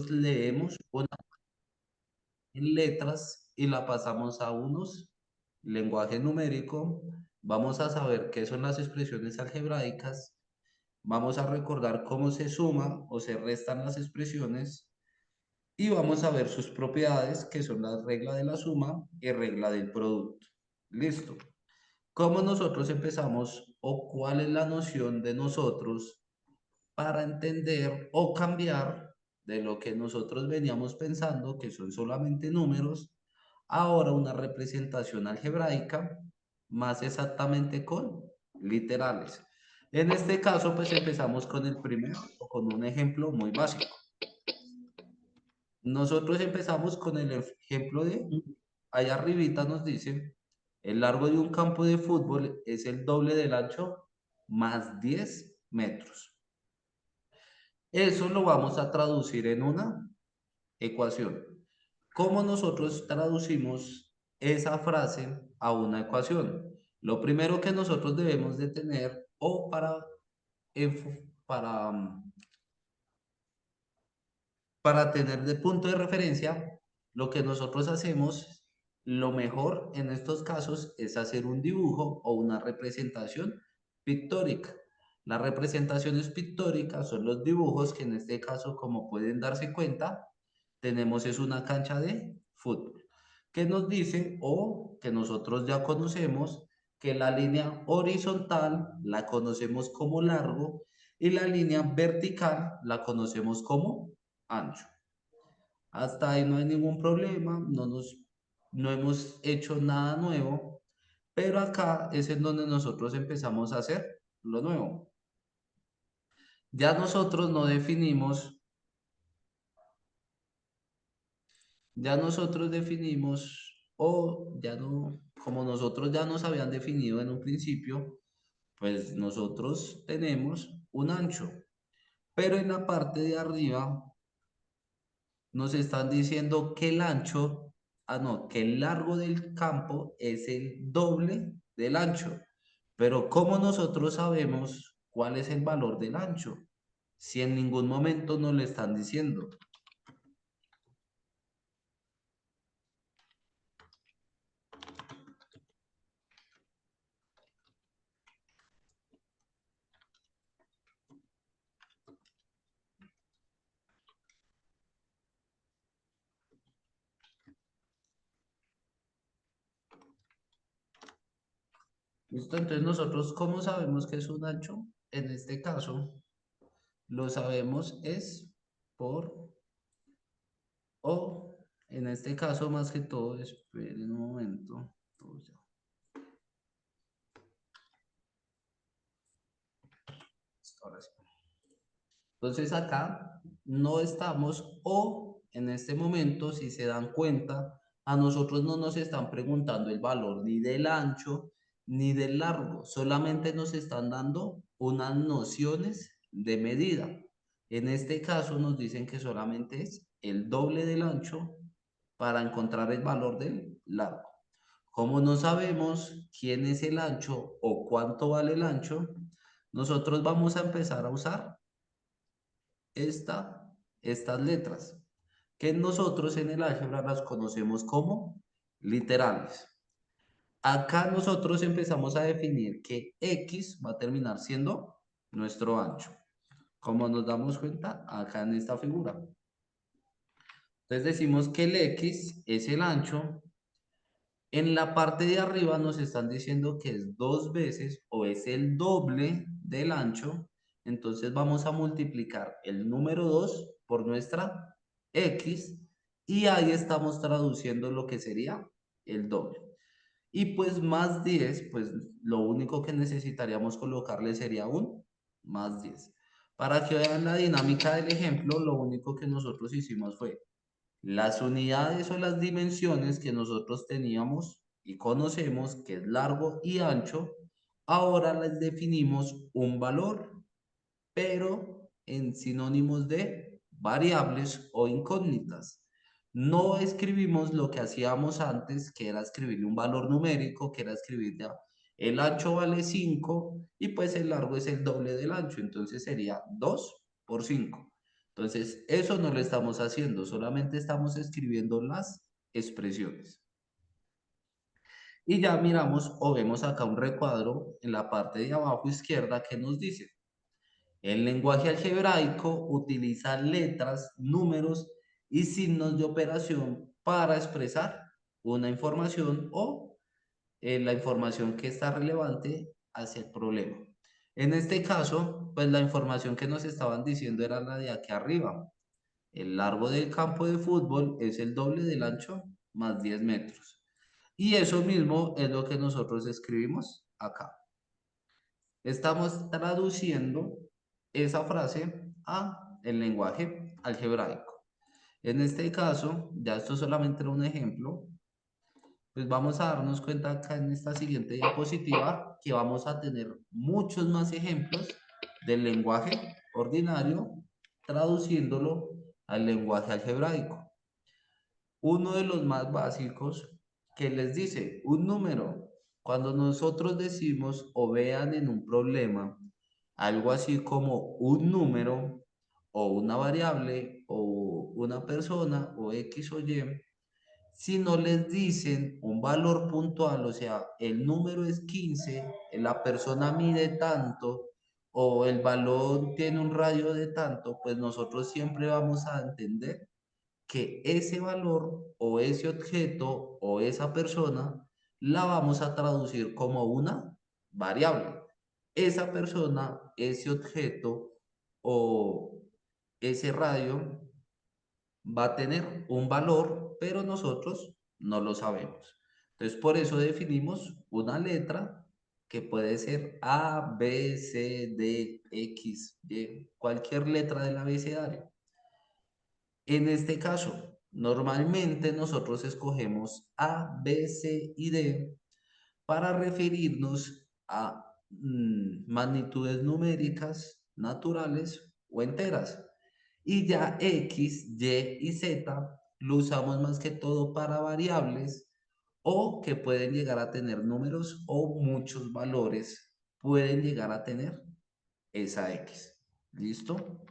leemos una en letras y la pasamos a unos lenguaje numérico. Vamos a saber qué son las expresiones algebraicas. Vamos a recordar cómo se suma o se restan las expresiones y vamos a ver sus propiedades, que son la regla de la suma y regla del producto. Listo. ¿Cómo nosotros empezamos o cuál es la noción de nosotros para entender o cambiar de lo que nosotros veníamos pensando, que son solamente números, ahora una representación algebraica, más exactamente con literales? En este caso, pues empezamos con el primero o con un ejemplo muy básico. Nosotros empezamos con el ejemplo de, allá arribita nos dice, el largo de un campo de fútbol es el doble del ancho más 10 metros. Eso lo vamos a traducir en una ecuación. ¿Cómo nosotros traducimos esa frase a una ecuación? Lo primero que nosotros debemos de tener o para, para tener de punto de referencia, lo que nosotros hacemos, lo mejor en estos casos es hacer un dibujo o una representación pictórica. Las representaciones pictóricas son los dibujos que en este caso, como pueden darse cuenta, tenemos es una cancha de fútbol, que nos dice o que nosotros ya conocemos que la línea horizontal la conocemos como largo y la línea vertical la conocemos como ancho. Hasta ahí no hay ningún problema, no hemos hecho nada nuevo, pero acá es en donde nosotros empezamos a hacer lo nuevo. Ya nosotros no definimos, ya nosotros definimos, o ya no, como nosotros ya nos habían definido en un principio, pues nosotros tenemos un ancho, pero en la parte de arriba nos están diciendo que el ancho, no, que el largo del campo es el doble del ancho. Pero ¿cómo nosotros sabemos cuál es el valor del ancho? Si en ningún momento nos lo están diciendo. ¿Listo? Entonces nosotros, ¿cómo sabemos que es un ancho? En este caso, lo sabemos es por, o en este caso más que todo, esperen un momento. Ahora sí. Entonces acá no estamos, o en este momento, si se dan cuenta, a nosotros no nos están preguntando el valor ni del ancho ni del largo, solamente nos están dando unas nociones de medida. En este caso nos dicen que solamente es el doble del ancho para encontrar el valor del largo. Como no sabemos quién es el ancho o cuánto vale el ancho, nosotros vamos a empezar a usar estas letras, que nosotros en el álgebra las conocemos como literales. Acá nosotros empezamos a definir que X va a terminar siendo nuestro ancho, como nos damos cuenta acá en esta figura. Entonces decimos que el X es el ancho. En la parte de arriba nos están diciendo que es 2 veces o es el doble del ancho. Entonces vamos a multiplicar el número 2 por nuestra X y ahí estamos traduciendo lo que sería el doble. Y pues más 10, pues lo único que necesitaríamos colocarle sería un más 10. Para que vean la dinámica del ejemplo, lo único que nosotros hicimos fue las unidades o las dimensiones que nosotros teníamos y conocemos, que es largo y ancho, ahora les definimos un valor, pero en sinónimos de variables o incógnitas. No escribimos lo que hacíamos antes, que era escribirle un valor numérico, que era escribir ya el ancho vale 5 y pues el largo es el doble del ancho, entonces sería 2 por 5. Entonces, eso no lo estamos haciendo, solamente estamos escribiendo las expresiones. Y ya miramos o vemos acá un recuadro en la parte de abajo izquierda que nos dice, el lenguaje algebraico utiliza letras, números y signos de operación para expresar una información o la información que está relevante hacia el problema. En este caso, pues la información que nos estaban diciendo era la de aquí arriba. El largo del campo de fútbol es el doble del ancho más 10 metros. Y eso mismo es lo que nosotros escribimos acá. Estamos traduciendo esa frase a el lenguaje algebraico. En este caso, ya esto solamente era un ejemplo, pues vamos a darnos cuenta acá en esta siguiente diapositiva que vamos a tener muchos más ejemplos del lenguaje ordinario traduciéndolo al lenguaje algebraico. Uno de los más básicos que les dice un número. Cuando nosotros decimos o vean en un problema algo así como un número o una variable o una persona o X o Y, si no les dicen un valor puntual, o sea, el número es 15, la persona mide tanto o el valor tiene un radio de tanto, pues nosotros siempre vamos a entender que ese valor o ese objeto o esa persona la vamos a traducir como una variable. Esa persona, ese objeto o ese radio va a tener un valor, pero nosotros no lo sabemos. Entonces, por eso definimos una letra que puede ser A, B, C, D, X, Y, cualquier letra del abecedario. En este caso, normalmente nosotros escogemos A, B, C y D para referirnos a magnitudes numéricas naturales o enteras. Y ya X, Y y Z lo usamos más que todo para variables o que pueden llegar a tener números o muchos valores pueden llegar a tener esa X. ¿Listo?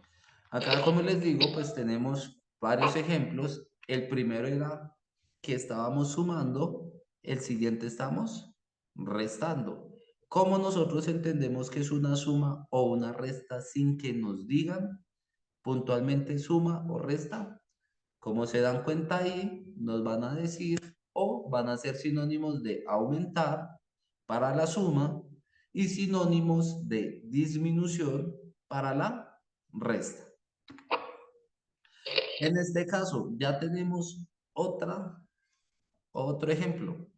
Acá, como les digo, pues tenemos varios ejemplos. El primero era que estábamos sumando, el siguiente estamos restando. ¿Cómo nosotros entendemos que es una suma o una resta sin que nos digan puntualmente suma o resta? Como se dan cuenta ahí, nos van a decir o van a ser sinónimos de aumentar para la suma y sinónimos de disminución para la resta. En este caso, ya tenemos otro ejemplo.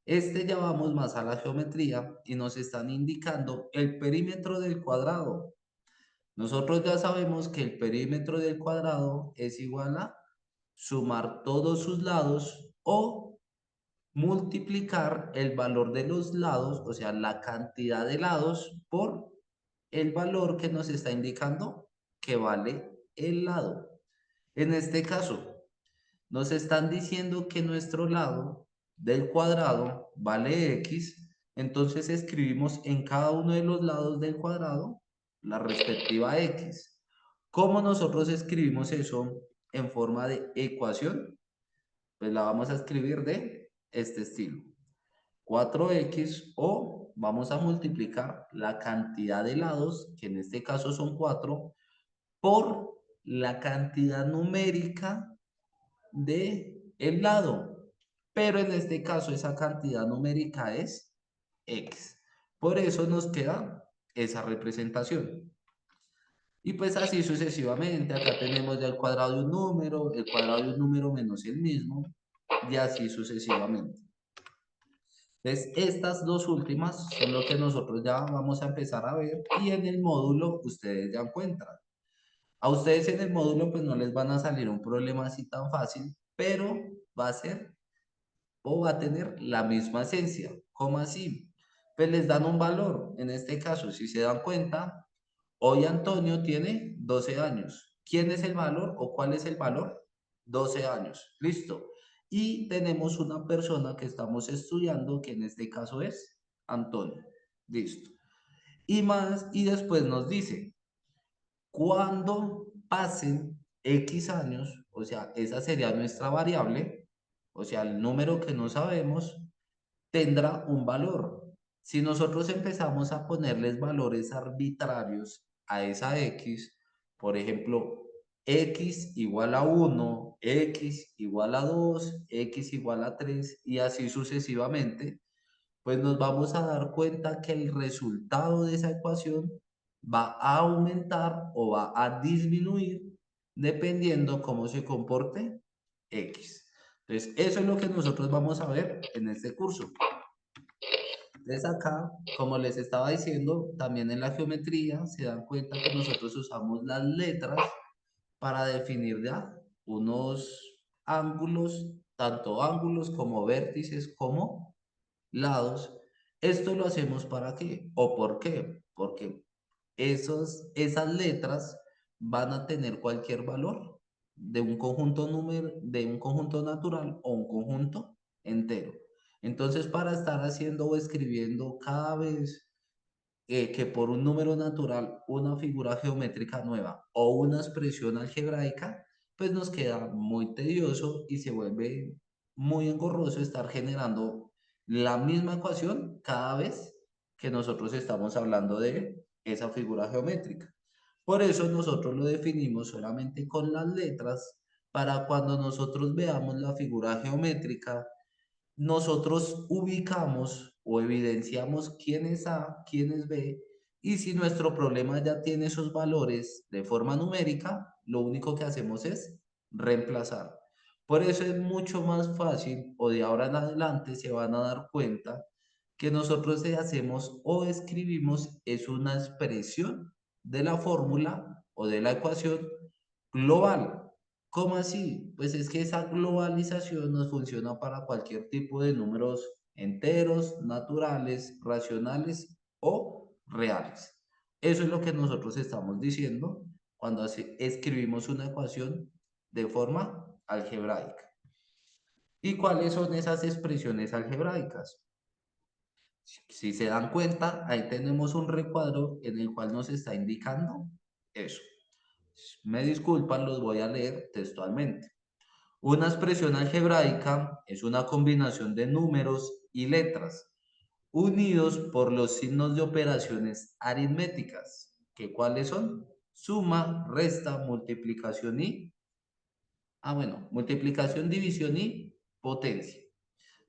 Este ya vamos más a la geometría y nos están indicando el perímetro del cuadrado. Nosotros ya sabemos que el perímetro del cuadrado es igual a sumar todos sus lados o multiplicar el valor de los lados, o sea, la cantidad de lados por el valor que nos está indicando que vale el lado. En este caso, nos están diciendo que nuestro lado del cuadrado vale x, entonces escribimos en cada uno de los lados del cuadrado la respectiva x. ¿Cómo nosotros escribimos eso en forma de ecuación? Pues la vamos a escribir de este estilo. 4x o vamos a multiplicar la cantidad de lados, que en este caso son 4, por la cantidad numérica de el lado, pero en este caso esa cantidad numérica es x. Por eso nos queda esa representación. Y pues así sucesivamente, acá tenemos ya el cuadrado de un número, el cuadrado de un número menos el mismo, y así sucesivamente. Entonces, estas dos últimas son lo que nosotros ya vamos a empezar a ver y en el módulo ustedes ya encuentran. A ustedes en el módulo pues no les van a salir un problema así tan fácil, pero va a ser o va a tener la misma esencia. ¿Cómo así? Pues les dan un valor. En este caso, si se dan cuenta, hoy Antonio tiene 12 años. ¿Quién es el valor o cuál es el valor? 12 años. Listo. Y tenemos una persona que estamos estudiando, que en este caso es Antonio. Listo. Y más, y después nos dice, ¿cuándo pasen X años, o sea, esa sería nuestra variable, o sea, el número que no sabemos, tendrá un valor. Si nosotros empezamos a ponerles valores arbitrarios a esa X, por ejemplo, X igual a 1, X igual a 2, X igual a 3 y así sucesivamente, pues nos vamos a dar cuenta que el resultado de esa ecuación va a aumentar o va a disminuir dependiendo cómo se comporte X. Entonces, eso es lo que nosotros vamos a ver en este curso. Entonces acá, como les estaba diciendo, también en la geometría se dan cuenta que nosotros usamos las letras para definir ya unos ángulos, tanto ángulos como vértices como lados. Esto lo hacemos ¿para qué? ¿O por qué? Porque esas letras van a tener cualquier valor de un conjunto de un conjunto natural o un conjunto entero. Entonces, para estar haciendo o escribiendo cada vez que por un número natural, una figura geométrica nueva o una expresión algebraica, pues nos queda muy tedioso y se vuelve muy engorroso estar generando la misma ecuación cada vez que nosotros estamos hablando de esa figura geométrica. Por eso nosotros lo definimos solamente con las letras para cuando nosotros veamos la figura geométrica nosotros ubicamos o evidenciamos quién es A, quién es B, y si nuestro problema ya tiene esos valores de forma numérica, lo único que hacemos es reemplazar. Por eso es mucho más fácil, o de ahora en adelante se van a dar cuenta que nosotros hacemos o escribimos es una expresión de la fórmula o de la ecuación global. ¿Cómo así? Pues es que esa globalización nos funciona para cualquier tipo de números enteros, naturales, racionales o reales. Eso es lo que nosotros estamos diciendo cuando escribimos una ecuación de forma algebraica. ¿Y cuáles son esas expresiones algebraicas? Si se dan cuenta, ahí tenemos un recuadro en el cual nos está indicando eso. Me disculpan, los voy a leer textualmente. Una expresión algebraica es una combinación de números y letras unidos por los signos de operaciones aritméticas. ¿Qué cuáles son? Suma, resta, multiplicación y... bueno, multiplicación, división y potencia.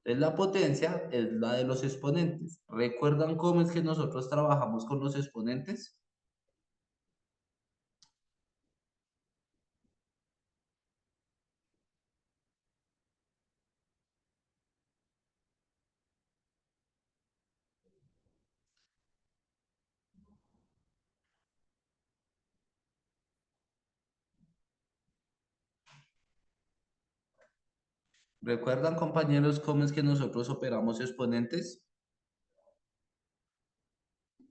Entonces la potencia es la de los exponentes. ¿Recuerdan cómo es que nosotros trabajamos con los exponentes? ¿Recuerdan, compañeros, cómo es que nosotros operamos exponentes?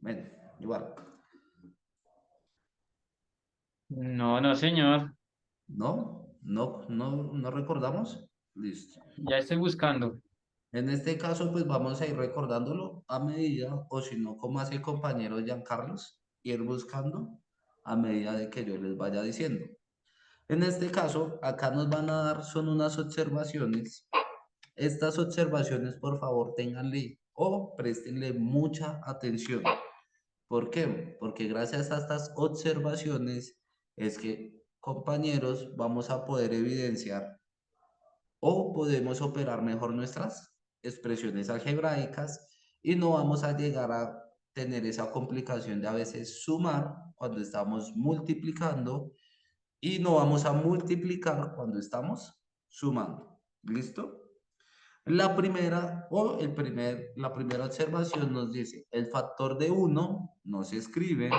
Bueno, igual. No, no, señor. ¿No? ¿No recordamos? Listo. Ya estoy buscando. En este caso, pues vamos a ir recordándolo a medida, o si no, como hace el compañero Giancarlos, ir buscando a medida de que yo les vaya diciendo. En este caso, acá nos van a dar, son unas observaciones. Estas observaciones, por favor, ténganle o préstenle mucha atención. ¿Por qué? Porque gracias a estas observaciones es que, compañeros, vamos a poder evidenciar o podemos operar mejor nuestras expresiones algebraicas y no vamos a llegar a tener esa complicación de a veces sumar cuando estamos multiplicando y no vamos a multiplicar cuando estamos sumando. ¿Listo? La primera observación nos dice, el factor de uno no se escribe.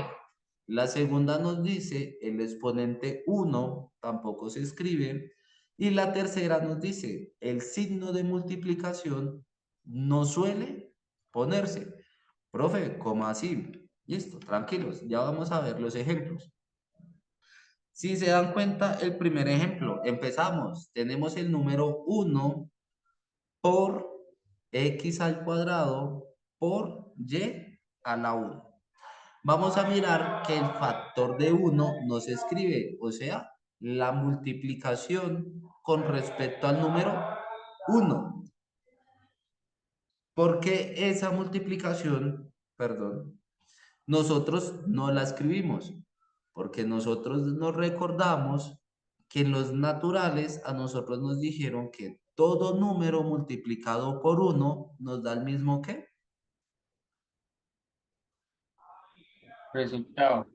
La segunda nos dice, el exponente uno tampoco se escribe. Y la tercera nos dice, el signo de multiplicación no suele ponerse. Profe, ¿cómo así? Listo, tranquilos, ya vamos a ver los ejemplos. Si se dan cuenta, el primer ejemplo, empezamos. Tenemos el número uno por x al cuadrado por y a la 1. vamos a mirar que el factor de 1 no se escribe, o sea, la multiplicación con respecto al número 1. Porque esa multiplicación, perdón, nosotros no la escribimos, porque nosotros nos recordamos que en los naturales a nosotros nos dijeron que todo número multiplicado por 1 nos da el mismo ¿qué? Resultado.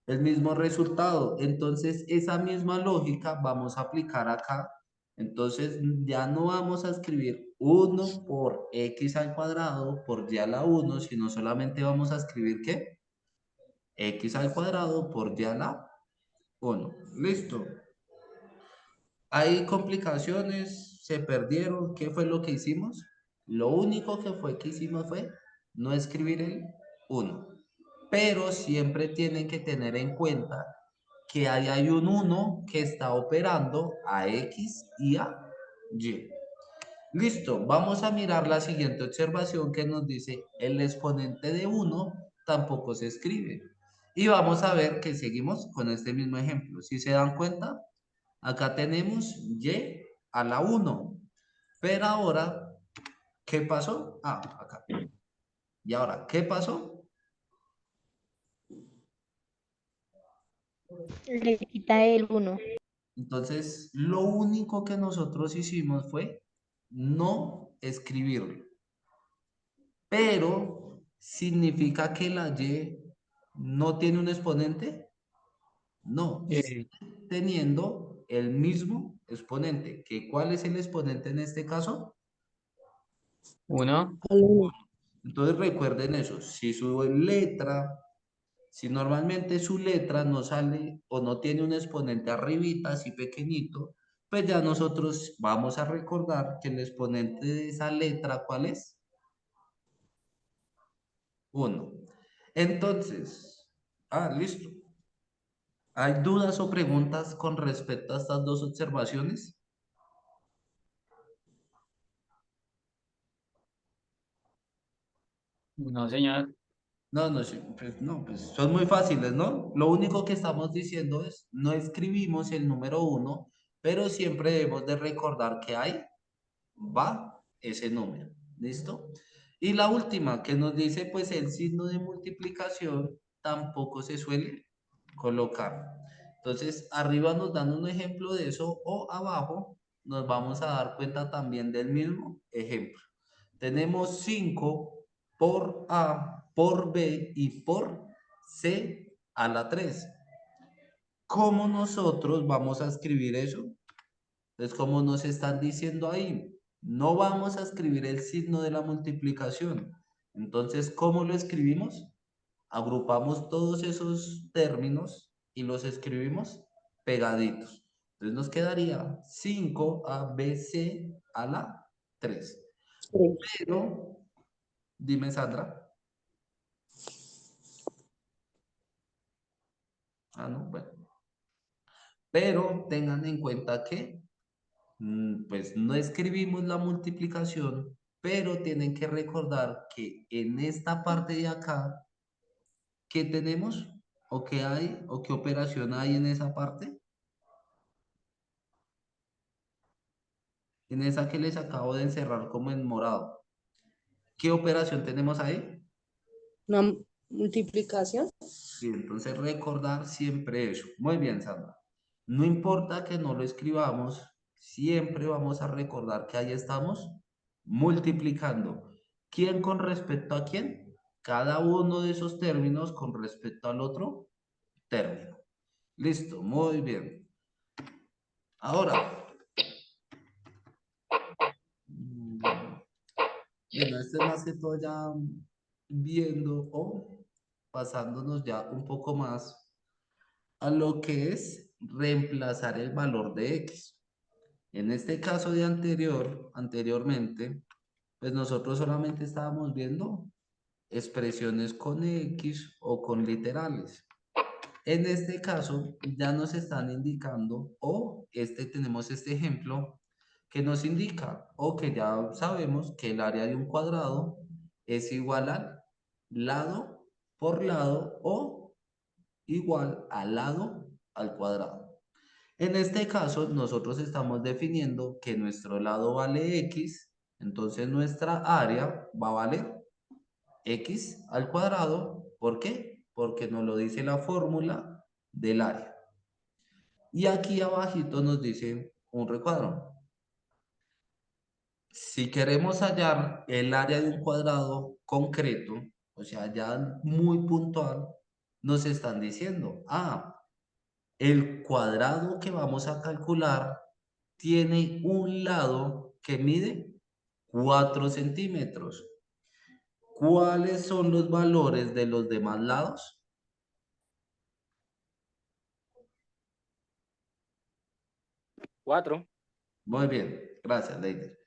El mismo resultado. Entonces, esa misma lógica vamos a aplicar acá. Entonces, ya no vamos a escribir 1 por x al cuadrado por y a la 1, sino solamente vamos a escribir ¿qué? X al cuadrado por y a la 1. Listo. Hay complicaciones, se perdieron. ¿Qué fue lo que hicimos? Lo único que hicimos fue no escribir el 1. Pero siempre tienen que tener en cuenta que ahí hay un 1 que está operando a X y a Y. Listo, vamos a mirar la siguiente observación que nos dice el exponente de 1 tampoco se escribe. Y vamos a ver que seguimos con este mismo ejemplo. Si se dan cuenta, acá tenemos Y a la 1. Pero ahora, ¿qué pasó? Ah, acá. Y ahora, ¿qué pasó? Le quita el 1. Entonces, lo único que nosotros hicimos fue no escribirlo. Pero, ¿significa que la Y no tiene un exponente? No, Eh, sigue teniendo el mismo exponente. ¿Cuál es el exponente en este caso? 1. Entonces recuerden eso, si su letra, si normalmente su letra no sale o no tiene un exponente arribita, así pequeñito, pues ya nosotros vamos a recordar que el exponente de esa letra, ¿cuál es? 1. Entonces, listo. ¿Hay dudas o preguntas con respecto a estas dos observaciones? No, señor. No, no, sí, pues, no, pues son muy fáciles, ¿no? Lo único que estamos diciendo es, no escribimos el número 1, pero siempre debemos de recordar que ahí va ese número, ¿listo? Y la última que nos dice, pues el signo de multiplicación tampoco se suele colocar. Entonces, arriba nos dan un ejemplo de eso o abajo nos vamos a dar cuenta también del mismo ejemplo. Tenemos 5 por A, por B y por C a la 3. ¿Cómo nosotros vamos a escribir eso? Entonces, como nos están diciendo ahí, no vamos a escribir el signo de la multiplicación. Entonces, ¿cómo lo escribimos? Agrupamos todos esos términos y los escribimos pegaditos. Entonces nos quedaría 5ABC a la 3. Pero, dime Sandra. No, bueno. Pero tengan en cuenta que, pues no escribimos la multiplicación, pero tienen que recordar que en esta parte de acá, ¿qué tenemos? ¿O qué hay? ¿O qué operación hay en esa parte? En esa que les acabo de encerrar como en morado. ¿Qué operación tenemos ahí? Una multiplicación. Sí, entonces recordar siempre eso. Muy bien, Sandra. No importa que no lo escribamos, siempre vamos a recordar que ahí estamos multiplicando. ¿Quién con respecto a quién? Cada uno de esos términos con respecto al otro término. Listo, muy bien. Ahora, mm, bueno, este es más que todo ya viendo o pasándonos ya un poco más a lo que es reemplazar el valor de x. En este caso de anteriormente, pues nosotros solamente estábamos viendo expresiones con x o con literales. En este caso ya nos están indicando o tenemos este ejemplo que nos indica o que ya sabemos que el área de un cuadrado es igual al lado por lado o igual al lado al cuadrado. En este caso, nosotros estamos definiendo que nuestro lado vale x, entonces nuestra área va a valer x al cuadrado. ¿Por qué? Porque nos lo dice la fórmula del área. Y aquí abajito nos dice un recuadro. Si queremos hallar el área de un cuadrado concreto, o sea, ya muy puntual, nos están diciendo, el cuadrado que vamos a calcular tiene un lado que mide 4 centímetros. ¿Cuáles son los valores de los demás lados? 4. Muy bien, gracias, Leider.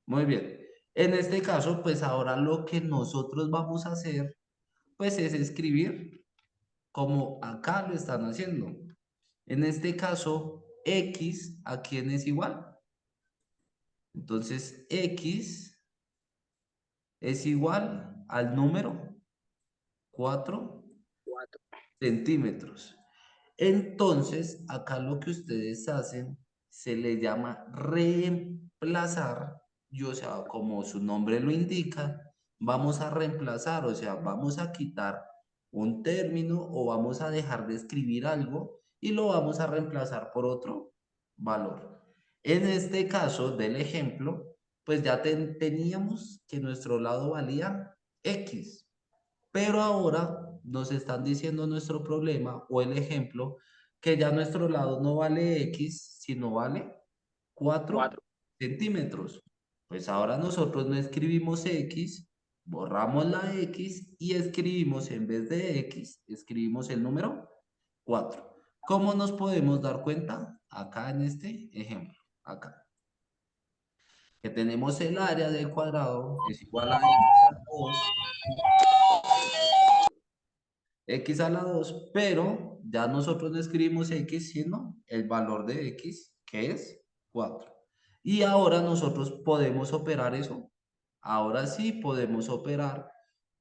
Muy bien. En este caso, pues ahora lo que nosotros vamos a hacer, pues es escribir como acá lo están haciendo. En este caso, x, ¿a quién es igual? Entonces, x es igual al número 4 centímetros. Entonces, acá lo que ustedes hacen se le llama reemplazar, y o sea, como su nombre lo indica, vamos a reemplazar, o sea, vamos a quitar un término o vamos a dejar de escribir algo y lo vamos a reemplazar por otro valor. En este caso del ejemplo, pues ya teníamos que nuestro lado valía x. Pero ahora nos están diciendo nuestro problema o el ejemplo que ya nuestro lado no vale x, sino vale 4 4. centímetros. Pues ahora nosotros no escribimos x, borramos la x y escribimos en vez de x, escribimos el número 4. ¿Cómo nos podemos dar cuenta? Acá en este ejemplo, acá. Que tenemos el área del cuadrado es igual a x a la 2, pero ya nosotros no escribimos x, sino el valor de x, que es 4. Y ahora nosotros podemos operar eso. Ahora sí podemos operar,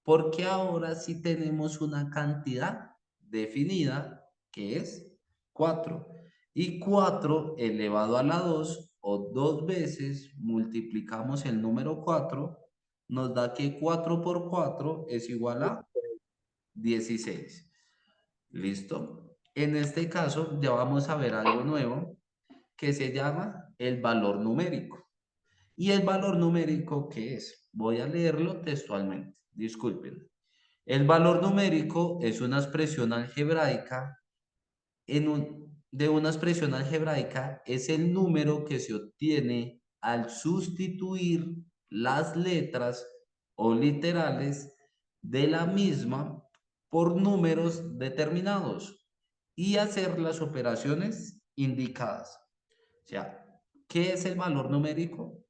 porque ahora sí tenemos una cantidad definida, que es 4. Y 4 elevado a la 2, o 2 veces multiplicamos el número 4, nos da que 4 por 4 es igual a 16. ¿Listo? En este caso ya vamos a ver algo nuevo que se llama el valor numérico. ¿Y el valor numérico qué es? Voy a leerlo textualmente. Disculpen. El valor numérico es una expresión algebraica. De una expresión algebraica es el número que se obtiene al sustituir las letras o literales de la misma por números determinados y hacer las operaciones indicadas. O sea, ¿qué es el valor numérico?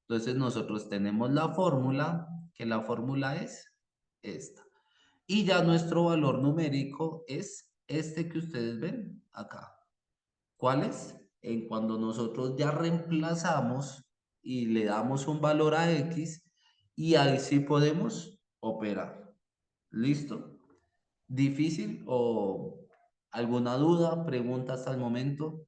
Entonces nosotros tenemos la fórmula, que la fórmula es esta. Y ya nuestro valor numérico es este que ustedes ven acá. ¿Cuál es? En cuando nosotros ya reemplazamos y le damos un valor a x y ahí sí podemos operar. ¿Listo? ¿Difícil o alguna duda, pregunta hasta el momento?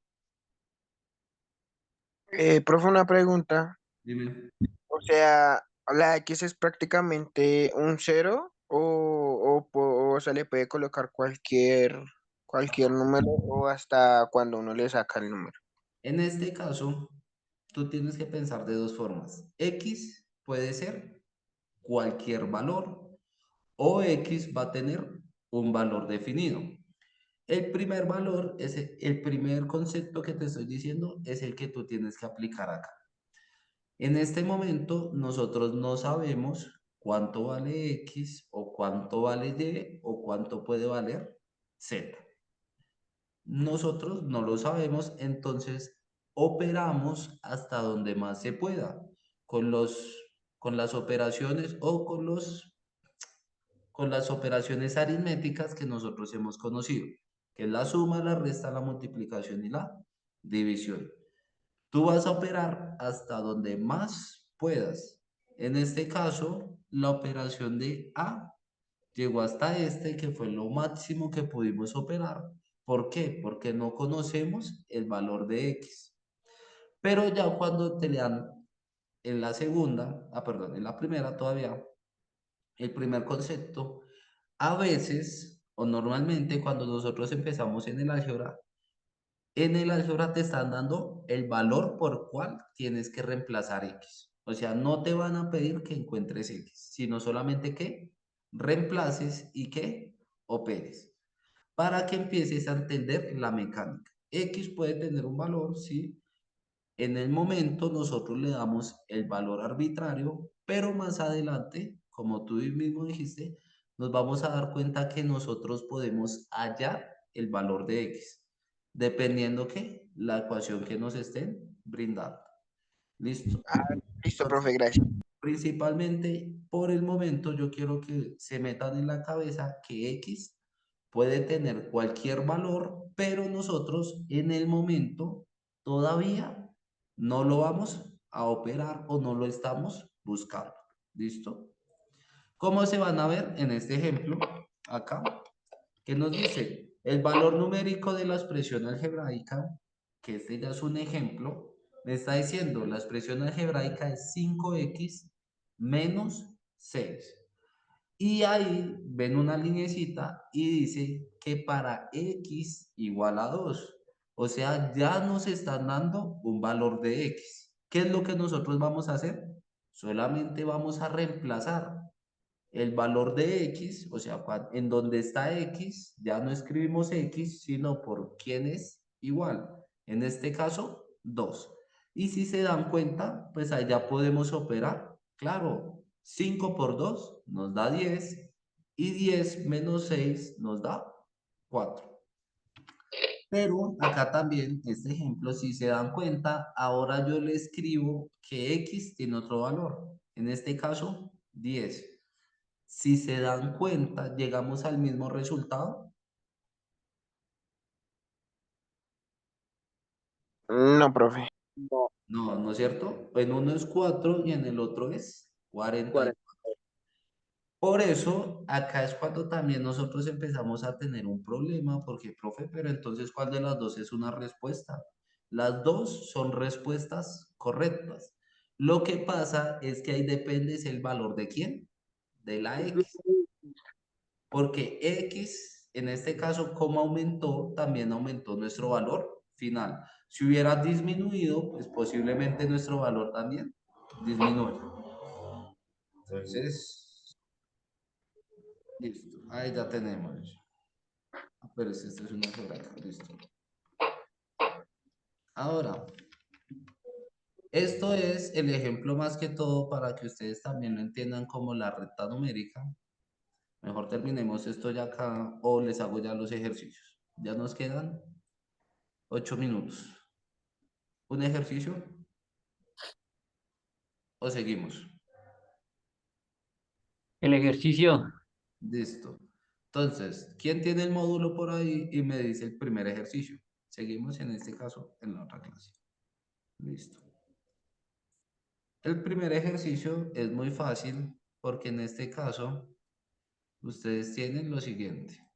Profe, una pregunta. Dime. O sea, ¿la X es prácticamente un cero o se le puede colocar cualquier número o hasta cuando uno le saca el número? En este caso, tú tienes que pensar de dos formas. X puede ser cualquier valor o X va a tener un valor definido. El primer valor, el primer concepto que te estoy diciendo es el que tú tienes que aplicar acá. En este momento nosotros no sabemos cuánto vale X o cuánto vale Y o cuánto puede valer Z. Nosotros no lo sabemos, entonces operamos hasta donde más se pueda con con las operaciones o con las operaciones aritméticas que nosotros hemos conocido, que es la suma, la resta, la multiplicación y la división. Tú vas a operar hasta donde más puedas. En este caso, la operación de A llegó hasta este, que fue lo máximo que pudimos operar. ¿Por qué? Porque no conocemos el valor de X. Pero ya cuando te le dan en la segunda, perdón, en la primera todavía, el primer concepto, a veces o normalmente cuando nosotros empezamos en el álgebra te están dando el valor por cual tienes que reemplazar X. O sea, no te van a pedir que encuentres X, sino solamente que reemplaces y que operes para que empieces a entender la mecánica. X puede tener un valor, sí. En el momento nosotros le damos el valor arbitrario, pero más adelante, como tú mismo dijiste, nos vamos a dar cuenta que nosotros podemos hallar el valor de X, dependiendo que la ecuación que nos estén brindando. ¿Listo? Ah, listo, Entonces, profe, gracias. principalmente por el momento yo quiero que se metan en la cabeza que X puede tener cualquier valor, pero nosotros en el momento todavía no lo vamos a operar o no lo estamos buscando. ¿Listo? ¿Cómo se van a ver en este ejemplo? Acá, que nos dice el valor numérico de la expresión algebraica, que este ya es un ejemplo, me está diciendo la expresión algebraica es 5x menos 6. Y ahí ven una linecita y dice que para x igual a 2. O sea, ya nos están dando un valor de x. ¿Qué es lo que nosotros vamos a hacer? Solamente vamos a reemplazar el valor de x, o sea, en donde está x, ya no escribimos x, sino por quién es igual. En este caso, 2. Y si se dan cuenta, pues allá podemos operar. Claro, 5 por 2 nos da 10 y 10 menos 6 nos da 4. Pero acá también, este ejemplo, si se dan cuenta, ahora yo le escribo que x tiene otro valor. En este caso, 10. Si se dan cuenta, llegamos al mismo resultado. No, profe. No, ¿no es cierto? En uno es 4 y en el otro es 40. Por eso, acá es cuando también nosotros empezamos a tener un problema, porque, profe, pero entonces, ¿cuál de las dos es una respuesta? Las dos son respuestas correctas. Lo que pasa es que ahí depende es el valor de quién, de la X. Porque X, en este caso, como aumentó, también aumentó nuestro valor final. Si hubiera disminuido, pues posiblemente nuestro valor también disminuye. Entonces, listo. Ahí ya tenemos. Pero esto es una geográfica, listo. Ahora, esto es el ejemplo más que todo para que ustedes también lo entiendan como la recta numérica. Mejor terminemos esto ya acá o les hago ya los ejercicios. Ya nos quedan 8 minutos. ¿Un ejercicio o seguimos? El ejercicio. Listo. Entonces, ¿quién tiene el módulo por ahí y me dice el primer ejercicio? Seguimos en este caso en la otra clase. Listo. El primer ejercicio es muy fácil porque en este caso ustedes tienen lo siguiente.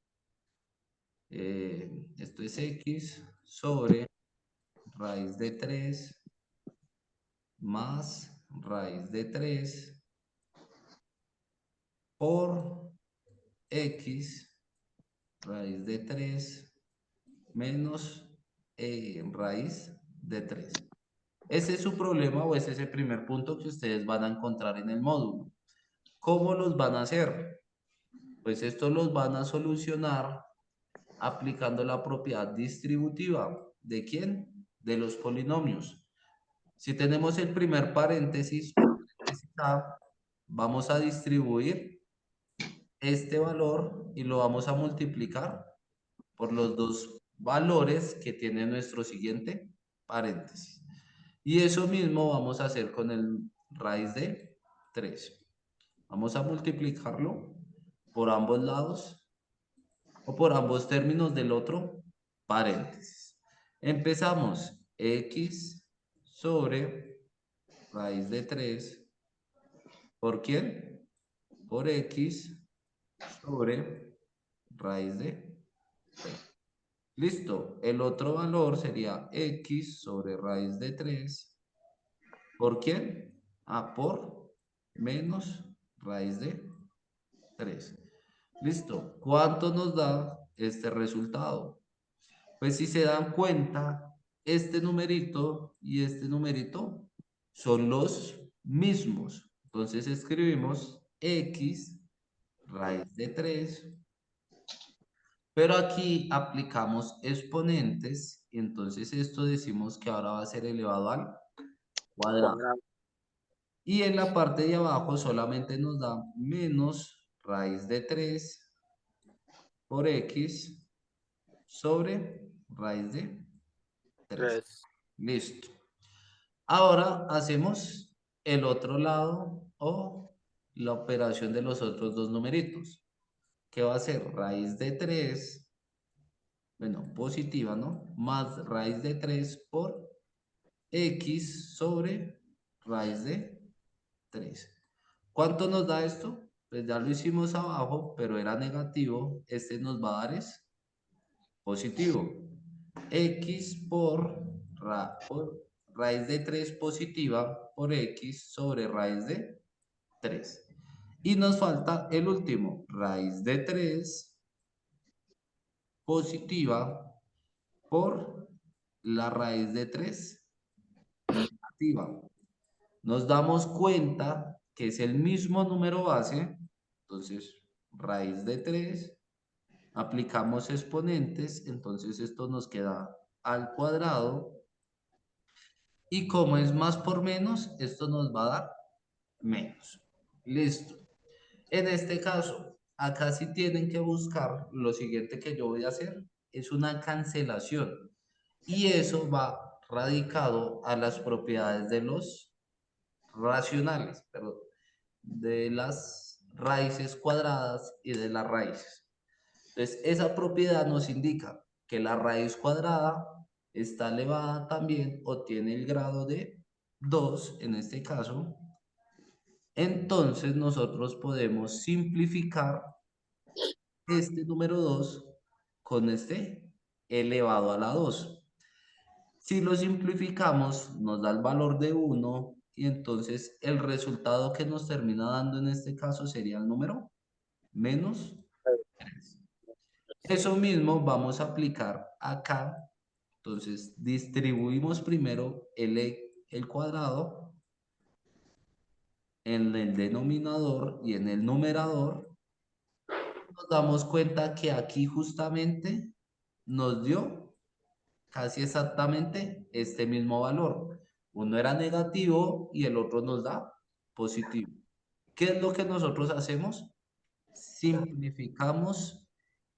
Esto es x sobre raíz de 3 más raíz de 3 por x raíz de 3 menos raíz de 3. Ese es su problema o ese es el primer punto que ustedes van a encontrar en el módulo. ¿Cómo los van a hacer? Pues esto los van a solucionar aplicando la propiedad distributiva. ¿De quién? De los polinomios. Si tenemos el primer paréntesis, A, vamos a distribuir este valor y lo vamos a multiplicar por los dos valores que tiene nuestro siguiente paréntesis. Y eso mismo vamos a hacer con el raíz de 3. Vamos a multiplicarlo por ambos lados o por ambos términos del otro paréntesis. Empezamos x sobre raíz de 3. ¿Por quién? Por x sobre raíz de 3. Listo. El otro valor sería x sobre raíz de 3. ¿Por quién? Por menos raíz de 3. Listo. ¿Cuánto nos da este resultado? Pues si se dan cuenta, este numerito y este numerito son los mismos. Entonces escribimos x raíz de 3, pero aquí aplicamos exponentes, y entonces esto decimos que ahora va a ser elevado al cuadrado. Y en la parte de abajo solamente nos da menos raíz de 3 por x sobre raíz de 3. 3. Listo. Ahora hacemos el otro lado o la operación de los otros dos numeritos, que va a ser raíz de 3, bueno, positiva, ¿no? Más raíz de 3 por x sobre raíz de 3. ¿Cuánto nos da esto? Pues ya lo hicimos abajo, pero era negativo. Este nos va a dar es positivo. X por raíz de 3 positiva por x sobre raíz de 3. Y nos falta el último, raíz de 3 positiva por la raíz de 3 negativa. Nos damos cuenta que es el mismo número base, entonces raíz de 3, aplicamos exponentes, entonces esto nos queda al cuadrado, y como es más por menos, esto nos va a dar menos. Listo. En este caso, acá sí tienen que buscar, lo siguiente que yo voy a hacer es una cancelación, y eso va radicado a las propiedades de los racionales, perdón, de las raíces cuadradas y de las raíces. Entonces, esa propiedad nos indica que la raíz cuadrada está elevada también o tiene el grado de 2 en este caso. Entonces, nosotros podemos simplificar este número 2 con este elevado a la 2. Si lo simplificamos, nos da el valor de 1, y entonces el resultado que nos termina dando en este caso sería el número menos 3. Eso mismo vamos a aplicar acá. Entonces distribuimos primero el cuadrado en el denominador y en el numerador. Nos damos cuenta que aquí justamente nos dio casi exactamente este mismo valor. Uno era negativo y el otro nos da positivo. ¿Qué es lo que nosotros hacemos? Simplificamos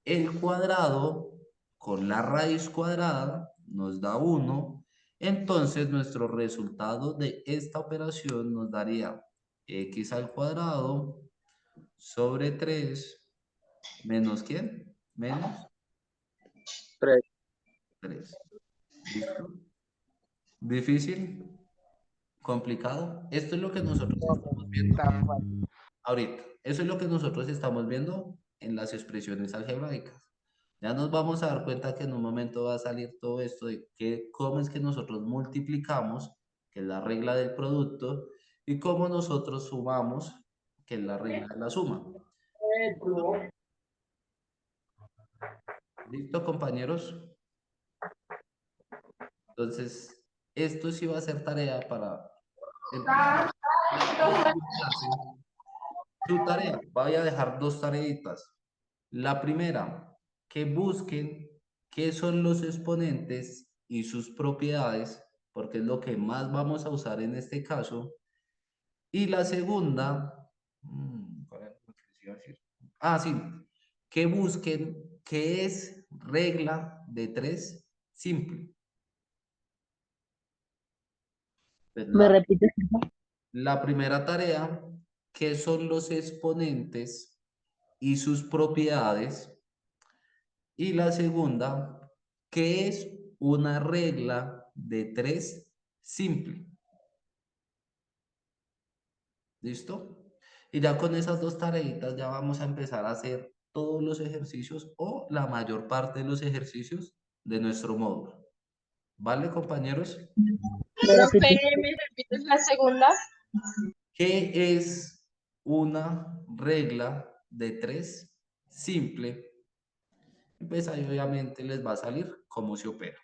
el cuadrado con la raíz cuadrada, nos da 1. Entonces nuestro resultado de esta operación nos daría x al cuadrado sobre 3 menos ¿quién? Menos 3. 3. ¿Listo? ¿Difícil? ¿Complicado? Esto es lo que nosotros estamos viendo Está fácil. ahorita. Eso es lo que nosotros estamos viendo en las expresiones algebraicas. Ya nos vamos a dar cuenta que en un momento va a salir todo esto de cómo es que nosotros multiplicamos, que es la regla del producto, y cómo nosotros sumamos, que es la regla de la suma. ¿Listo, compañeros? Entonces, esto sí va a ser tarea para la próxima clase. Su tarea, voy a dejar dos tareitas. La primera, que busquen qué son los exponentes y sus propiedades, porque es lo que más vamos a usar en este caso. Y la segunda, ¿cuál era lo que les iba a decir? Sí, que busquen qué es regla de 3 simple. Pues ¿Me repites? la primera tarea, qué son los exponentes y sus propiedades. Y la segunda, ¿qué es una regla de 3 simple? ¿Listo? Y ya con esas dos tareitas ya vamos a empezar a hacer todos los ejercicios o la mayor parte de los ejercicios de nuestro módulo. ¿Vale, compañeros? Profe, ¿me repites la segunda? ¿Qué es una regla de 3 simple? Y pues ahí obviamente les va a salir cómo se opera.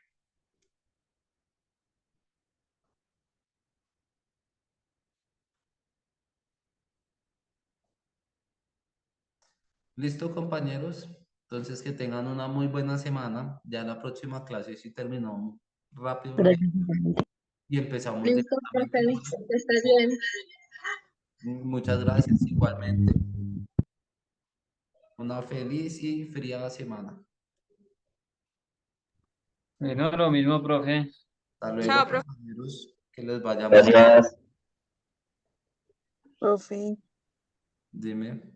¿Listo, compañeros? Entonces que tengan una muy buena semana. Ya la próxima clase sí terminó rápido y empezamos Listo, profe, directamente. que estés bien. Muchas gracias igualmente. Una feliz y fría semana. Bueno, lo mismo, profe. Hasta luego, Chao, profe. compañeros. Que les vaya muy bien. Gracias. Profe. Dime.